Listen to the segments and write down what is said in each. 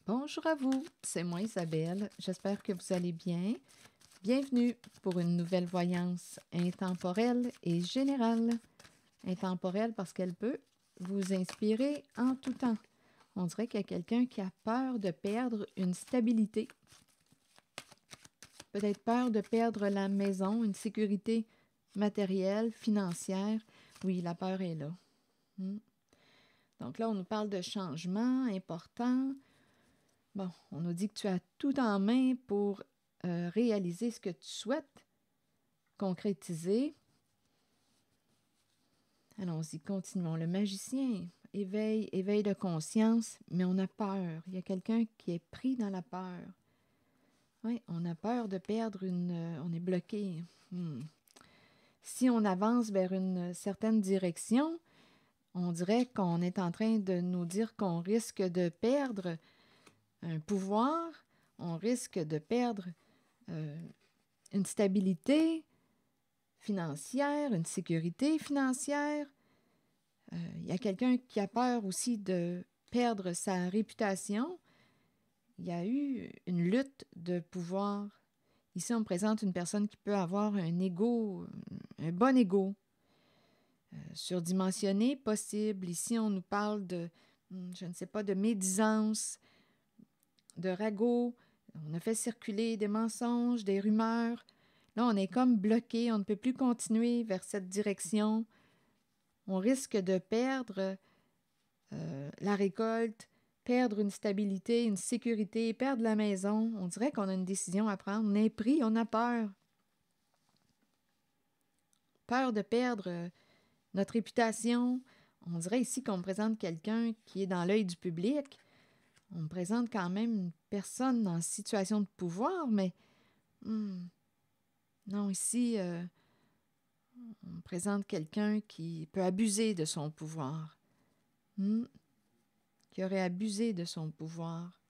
Bonjour à vous, c'est moi Isabelle. J'espère que vous allez bien. Bienvenue pour une nouvelle voyance intemporelle et générale. Intemporelle parce qu'elle peut vous inspirer en tout temps. On dirait qu'il y a quelqu'un qui a peur de perdre une stabilité. Peut-être peur de perdre la maison, une sécurité matérielle, financière. Oui, la peur est là. Donc là, on nous parle de changements importants. Bon, on nous dit que tu as tout en main pour réaliser ce que tu souhaites, concrétiser. Allons-y, continuons. Le magicien, éveil de conscience, mais on a peur. Il y a quelqu'un qui est pris dans la peur. Oui, on a peur de perdre on est bloqué. Si on avance vers une certaine direction, on dirait qu'on est en train de nous dire qu'on risque de perdre un pouvoir, on risque de perdre une stabilité financière, une sécurité financière. Il y a quelqu'un qui a peur aussi de perdre sa réputation. Il y a eu une lutte de pouvoir. Ici, on me présente une personne qui peut avoir un ego, un bon ego, surdimensionné possible. Ici, on nous parle de, je ne sais pas, de médisance, de ragot. On a fait circuler des mensonges, des rumeurs. Là, on est comme bloqué, on ne peut plus continuer vers cette direction. On risque de perdre la récolte, perdre une stabilité, une sécurité, perdre la maison. On dirait qu'on a une décision à prendre. On est pris, on a peur. Peur de perdre notre réputation. On dirait ici qu'on me présente quelqu'un qui est dans l'œil du public. On me présente quand même une personne en situation de pouvoir, mais non, ici, on me présente quelqu'un qui peut abuser de son pouvoir. Qui aurait abusé de son pouvoir.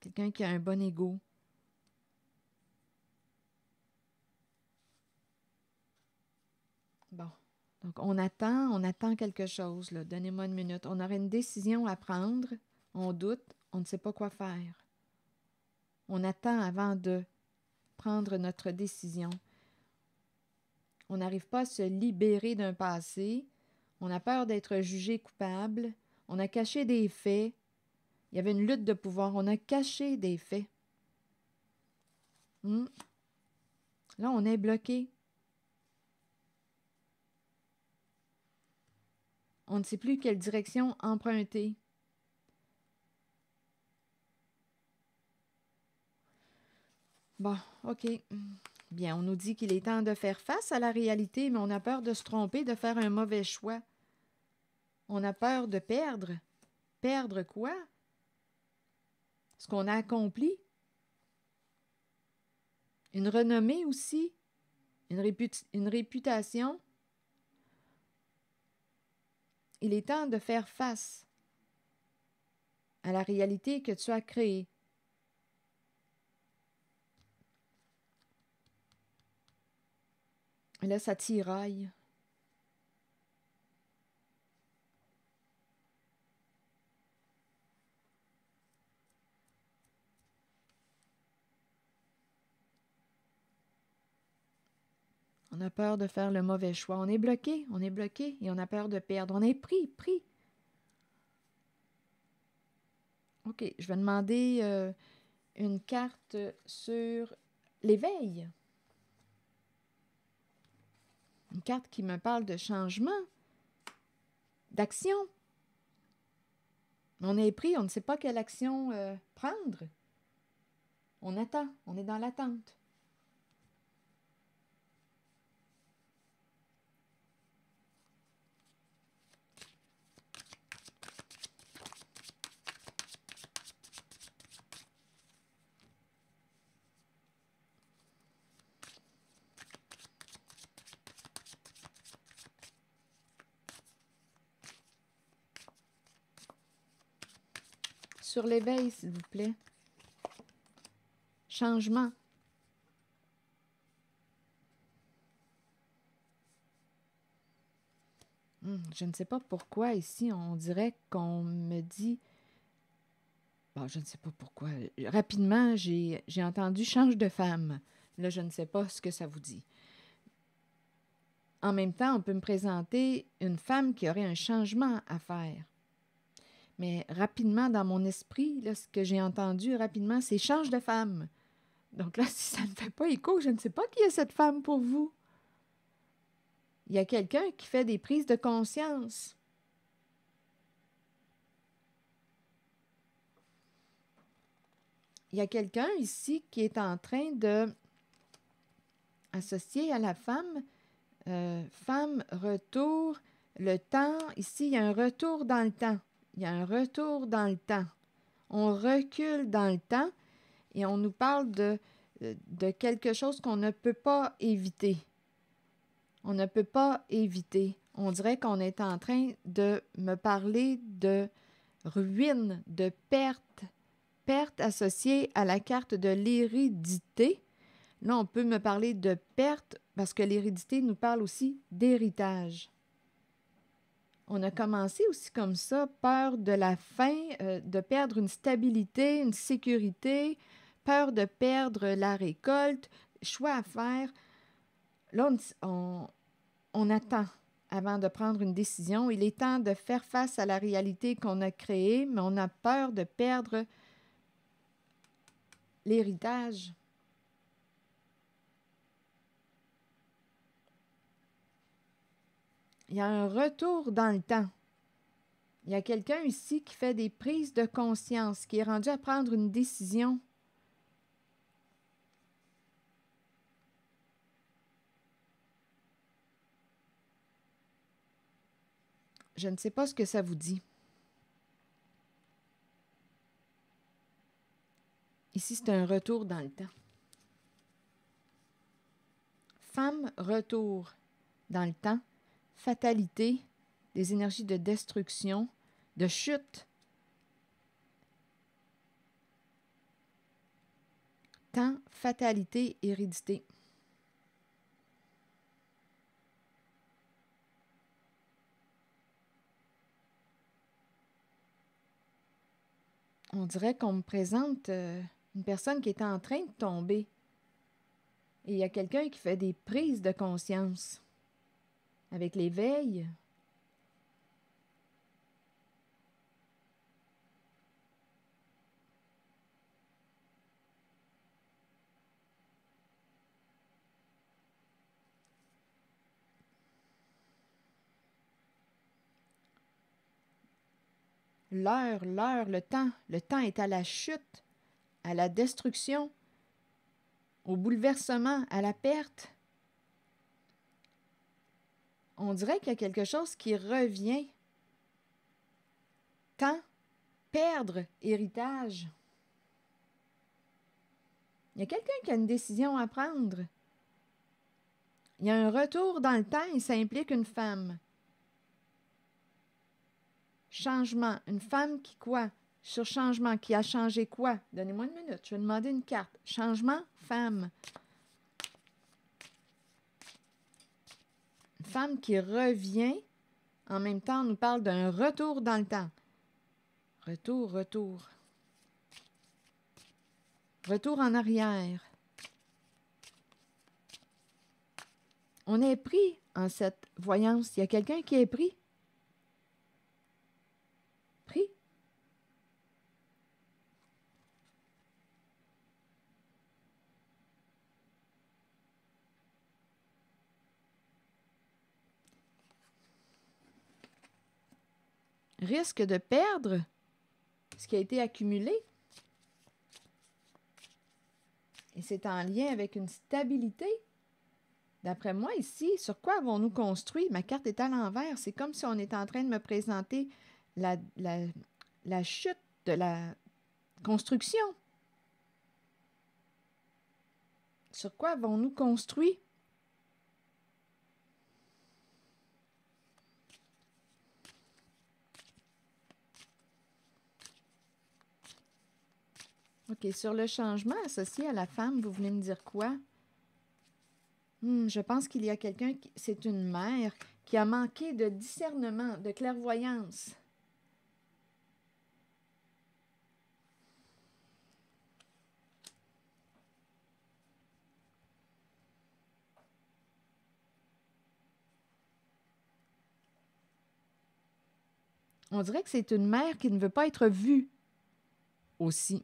Quelqu'un qui a un bon ego. Bon. Donc, on attend quelque chose, là. Donnez-moi une minute. On aurait une décision à prendre. On doute. On ne sait pas quoi faire. On attend avant de prendre notre décision. On n'arrive pas à se libérer d'un passé. On a peur d'être jugé coupable. On a caché des faits. Il y avait une lutte de pouvoir. On a caché des faits. Là, on est bloqué. On ne sait plus quelle direction emprunter. Bon, OK. Bien, on nous dit qu'il est temps de faire face à la réalité, mais on a peur de se tromper, de faire un mauvais choix. On a peur de perdre. Perdre quoi? Ce qu'on a accompli. Une renommée aussi. Une réputation. Il est temps de faire face à la réalité que tu as créée. Et là, ça tiraille. On a peur de faire le mauvais choix. On est bloqué et on a peur de perdre. On est pris. OK, je vais demander une carte sur l'éveil. Une carte qui me parle de changement, d'action. On est pris, on ne sait pas quelle action prendre. On attend, on est dans l'attente. Sur l'éveil, s'il vous plaît. Changement. Je ne sais pas pourquoi ici, on dirait qu'on me dit Bon, je ne sais pas pourquoi. Rapidement, j'ai entendu change de femme. Là, je ne sais pas ce que ça vous dit. En même temps, on peut me présenter une femme qui aurait un changement à faire. Mais rapidement, dans mon esprit, là, ce que j'ai entendu rapidement, c'est change de femme. Donc là, si ça ne fait pas écho, je ne sais pas qui est cette femme pour vous. Il y a quelqu'un qui fait des prises de conscience. Il y a quelqu'un ici qui est en train de associer à la femme, femme, retour, le temps. Ici, il y a un retour dans le temps. Il y a un retour dans le temps. On recule dans le temps et on nous parle de quelque chose qu'on ne peut pas éviter. On ne peut pas éviter. On dirait qu'on est en train de me parler de ruine, de perte, perte associée à la carte de l'hérédité. Là, on peut me parler de perte parce que l'hérédité nous parle aussi d'héritage. On a commencé aussi comme ça, peur de la fin, de perdre une stabilité, une sécurité, peur de perdre la récolte, choix à faire. Là, on attend avant de prendre une décision. Il est temps de faire face à la réalité qu'on a créée, mais on a peur de perdre l'héritage. Il y a un retour dans le temps. Il y a quelqu'un ici qui fait des prises de conscience, qui est rendu à prendre une décision. Je ne sais pas ce que ça vous dit. Ici, c'est un retour dans le temps. Femme, retour dans le temps. Fatalité, des énergies de destruction, de chute. Temps, fatalité, hérédité. On dirait qu'on me présente une personne qui est en train de tomber. Et il y a quelqu'un qui fait des prises de conscience. Avec l'éveil. L'heure, le temps est à la chute, à la destruction, au bouleversement, à la perte. On dirait qu'il y a quelque chose qui revient. Temps, perdre, héritage. Il y a quelqu'un qui a une décision à prendre. Il y a un retour dans le temps et ça implique une femme. Changement. Une femme qui quoi? Sur changement, qui a changé quoi? Donnez-moi une minute, je vais demander une carte. Changement, femme. Une femme qui revient. En même temps, on nous parle d'un retour dans le temps. Retour, retour. Retour en arrière. On est pris en cette voyance. Il y a quelqu'un qui est pris. Pris. Risque de perdre ce qui a été accumulé. Et c'est en lien avec une stabilité. D'après moi, ici, sur quoi avons-nous construit? Ma carte est à l'envers. C'est comme si on était en train de me présenter la chute de la construction. Sur quoi avons-nous construit? OK, sur le changement associé à la femme, vous venez me dire quoi? Je pense qu'il y a quelqu'un, c'est une mère, qui a manqué de discernement, de clairvoyance. On dirait que c'est une mère qui ne veut pas être vue aussi.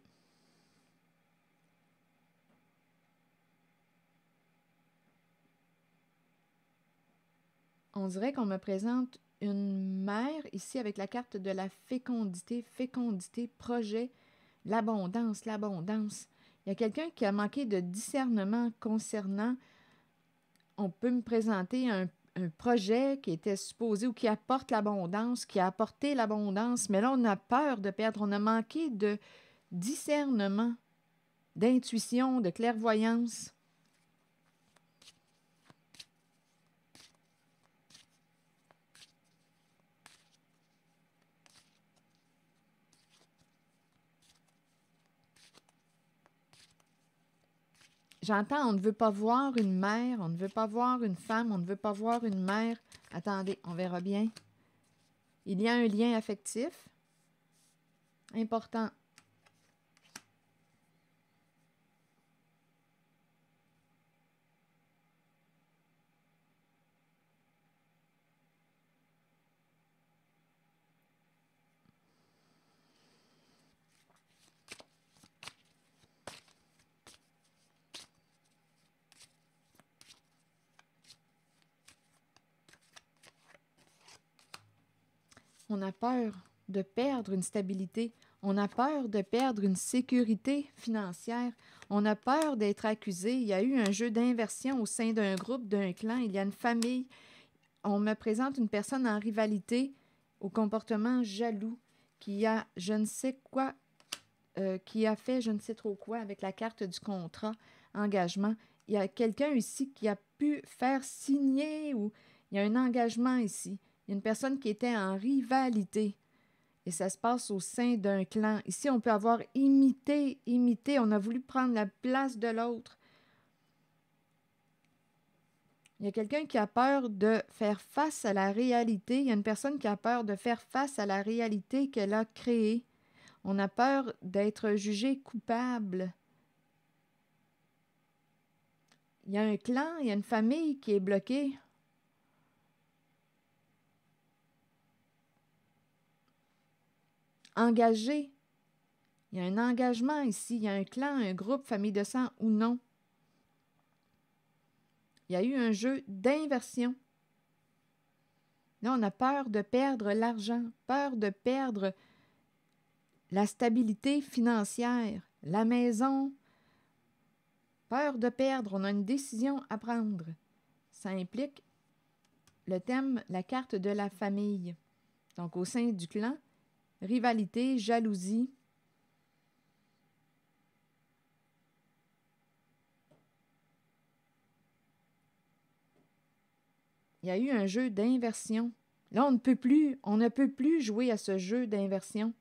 On dirait qu'on me présente une mère ici avec la carte de la fécondité, fécondité, projet, l'abondance, l'abondance. Il y a quelqu'un qui a manqué de discernement concernant, on peut me présenter un projet qui était supposé ou qui apporte l'abondance, qui a apporté l'abondance, mais là, on a peur de perdre, on a manqué de discernement, d'intuition, de clairvoyance. J'entends, on ne veut pas voir une mère, on ne veut pas voir une femme, on ne veut pas voir une mère. Attendez, on verra bien. Il y a un lien affectif important. On a peur de perdre une stabilité. On a peur de perdre une sécurité financière. On a peur d'être accusé. Il y a eu un jeu d'inversion au sein d'un groupe, d'un clan. Il y a une famille. On me présente une personne en rivalité, au comportement jaloux, qui a je ne sais quoi, qui a fait je ne sais trop quoi avec la carte du contrat, engagement. Il y a quelqu'un ici qui a pu faire signer ou il y a un engagement ici. Il y a une personne qui était en rivalité et ça se passe au sein d'un clan. Ici, on peut avoir imité, on a voulu prendre la place de l'autre. Il y a quelqu'un qui a peur de faire face à la réalité. Il y a une personne qui a peur de faire face à la réalité qu'elle a créée. On a peur d'être jugé coupable. Il y a un clan, il y a une famille qui est bloquée. Engagé. Il y a un engagement ici. Il y a un clan, un groupe, famille de sang ou non. Il y a eu un jeu d'inversion. Là, on a peur de perdre l'argent, peur de perdre la stabilité financière, la maison, peur de perdre. On a une décision à prendre. Ça implique le thème, la carte de la famille. Donc, au sein du clan, rivalité, jalousie. Il y a eu un jeu d'inversion. Là, on ne peut plus jouer à ce jeu d'inversion.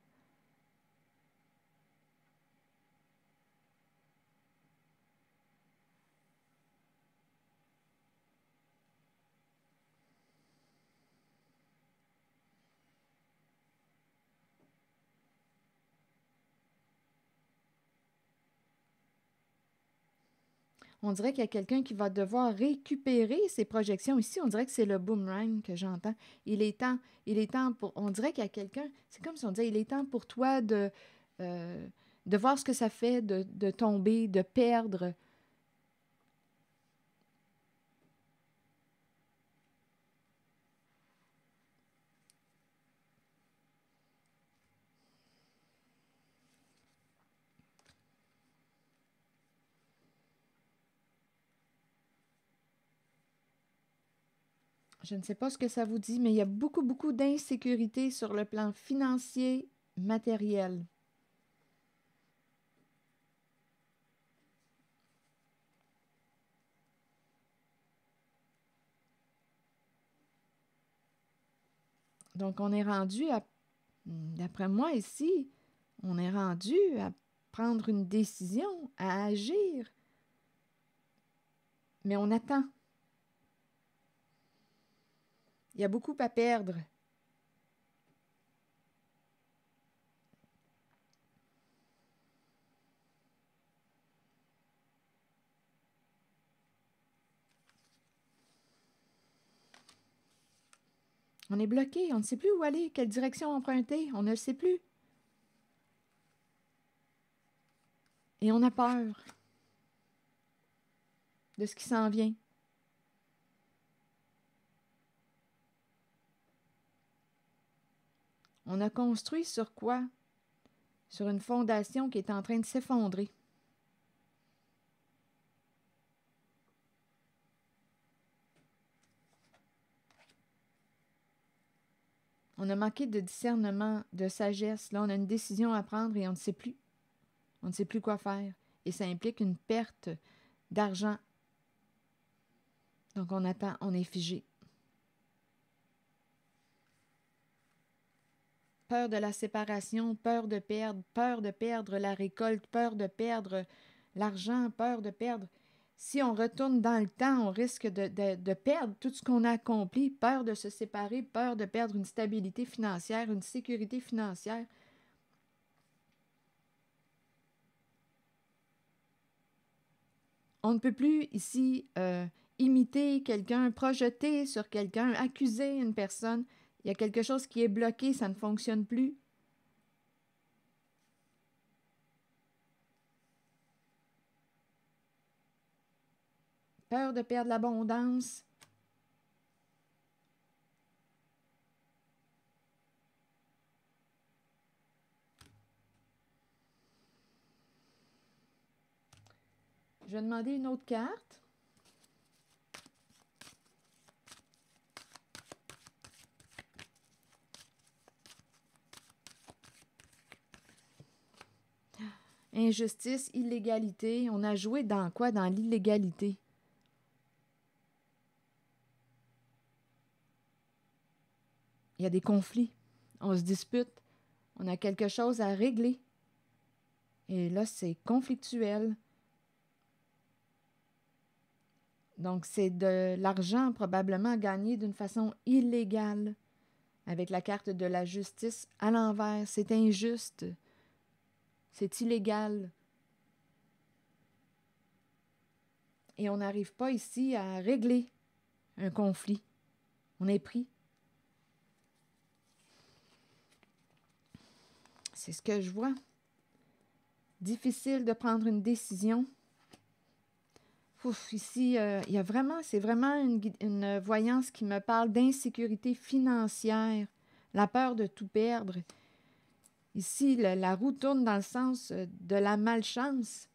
On dirait qu'il y a quelqu'un qui va devoir récupérer ses projections. Ici, on dirait que c'est le boomerang que j'entends. Il est temps pour... On dirait qu'il y a quelqu'un... C'est comme si on disait, il est temps pour toi de voir ce que ça fait de tomber, de perdre. Je ne sais pas ce que ça vous dit, mais il y a beaucoup, beaucoup d'insécurité sur le plan financier, matériel. Donc, on est rendu à... D'après moi, ici, on est rendu à prendre une décision, à agir. Mais on attend. Il y a beaucoup à perdre. On est bloqué, on ne sait plus où aller, quelle direction emprunter, on ne le sait plus. Et on a peur de ce qui s'en vient. On a construit sur quoi? Sur une fondation qui est en train de s'effondrer. On a manqué de discernement, de sagesse. Là, on a une décision à prendre et on ne sait plus. On ne sait plus quoi faire. Et ça implique une perte d'argent. Donc, on attend, on est figé. Peur de la séparation, peur de perdre la récolte, peur de perdre l'argent, peur de perdre. Si on retourne dans le temps, on risque de perdre tout ce qu'on a accompli, peur de se séparer, peur de perdre une stabilité financière, une sécurité financière. On ne peut plus ici imiter quelqu'un, projeter sur quelqu'un, accuser une personne. Il y a quelque chose qui est bloqué, ça ne fonctionne plus. Peur de perdre l'abondance. Je vais demander une autre carte. Injustice, illégalité. On a joué dans quoi? Dans l'illégalité. Il y a des conflits. On se dispute. On a quelque chose à régler. Et là, c'est conflictuel. Donc, c'est de l'argent probablement gagné d'une façon illégale. Avec la carte de la justice à l'envers. C'est injuste. C'est illégal. Et on n'arrive pas ici à régler un conflit. On est pris. C'est ce que je vois. Difficile de prendre une décision. Ouf, ici, il y a vraiment, c'est vraiment une voyance qui me parle d'insécurité financière, la peur de tout perdre. Ici, la roue tourne dans le sens de la malchance.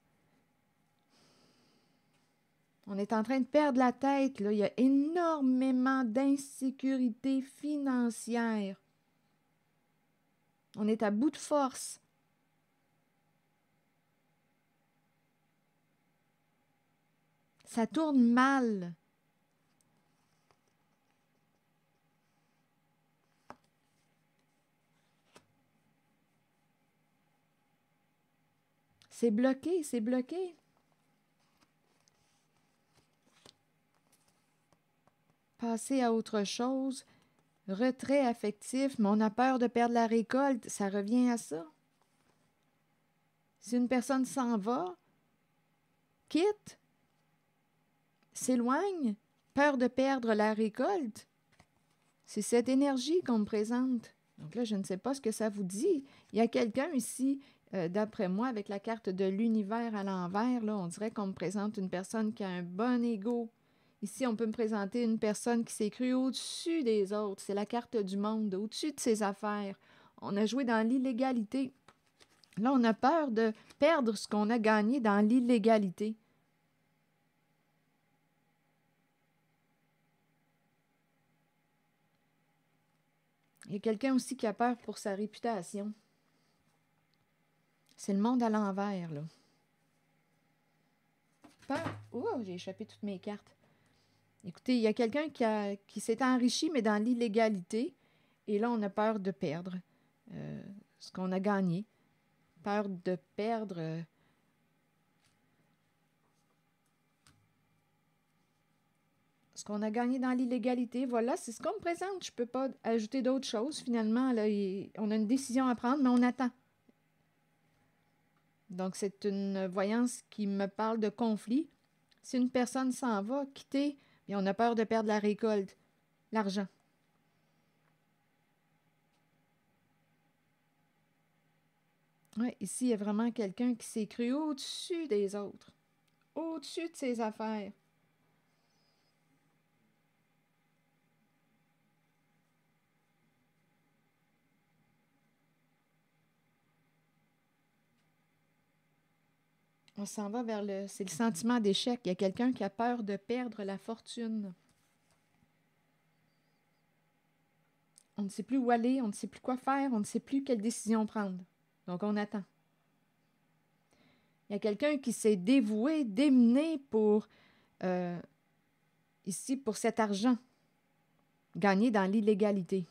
On est en train de perdre la tête, là. Il y a énormément d'insécurité financière. On est à bout de force. Ça tourne mal. C'est bloqué, c'est bloqué. Passer à autre chose. Retrait affectif, mais on a peur de perdre la récolte. Ça revient à ça. Si une personne s'en va, quitte, s'éloigne, peur de perdre la récolte, c'est cette énergie qu'on me présente. Donc là, je ne sais pas ce que ça vous dit. Il y a quelqu'un ici, d'après moi, avec la carte de l'univers à l'envers, là, on dirait qu'on me présente une personne qui a un bon ego. Ici, on peut me présenter une personne qui s'est crue au-dessus des autres. C'est la carte du monde, au-dessus de ses affaires. On a joué dans l'illégalité. Là, on a peur de perdre ce qu'on a gagné dans l'illégalité. Il y a quelqu'un aussi qui a peur pour sa réputation. C'est le monde à l'envers, là. Peur. Oh, j'ai échappé toutes mes cartes. Écoutez, il y a quelqu'un qui s'est enrichi, mais dans l'illégalité. Et là, on a peur de perdre ce qu'on a gagné. Peur de perdre ce qu'on a gagné dans l'illégalité. Voilà, c'est ce qu'on me présente. Je ne peux pas ajouter d'autres choses. Finalement, là, on a une décision à prendre, mais on attend. Donc, c'est une voyance qui me parle de conflit. Si une personne s'en va, quitter, bien, on a peur de perdre la récolte, l'argent. Ouais, ici, il y a vraiment quelqu'un qui s'est cru au-dessus des autres, au-dessus de ses affaires. On s'en va vers le... C'est le sentiment d'échec. Il y a quelqu'un qui a peur de perdre la fortune. On ne sait plus où aller, on ne sait plus quoi faire, on ne sait plus quelle décision prendre. Donc, on attend. Il y a quelqu'un qui s'est dévoué, démené pour, euh, ici, pour cet argent, gagné dans l'illégalité.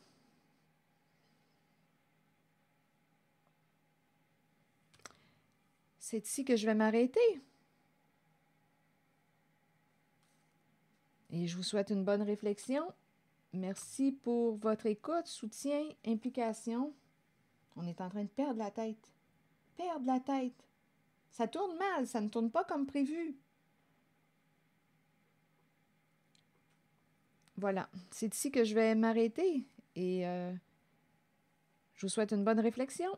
C'est ici que je vais m'arrêter. Et je vous souhaite une bonne réflexion. Merci pour votre écoute, soutien, implication. On est en train de perdre la tête. Perdre la tête. Ça tourne mal, ça ne tourne pas comme prévu. Voilà, c'est ici que je vais m'arrêter et je vous souhaite une bonne réflexion.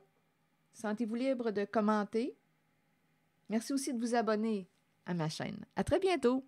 Sentez-vous libre de commenter. Merci aussi de vous abonner à ma chaîne. À très bientôt!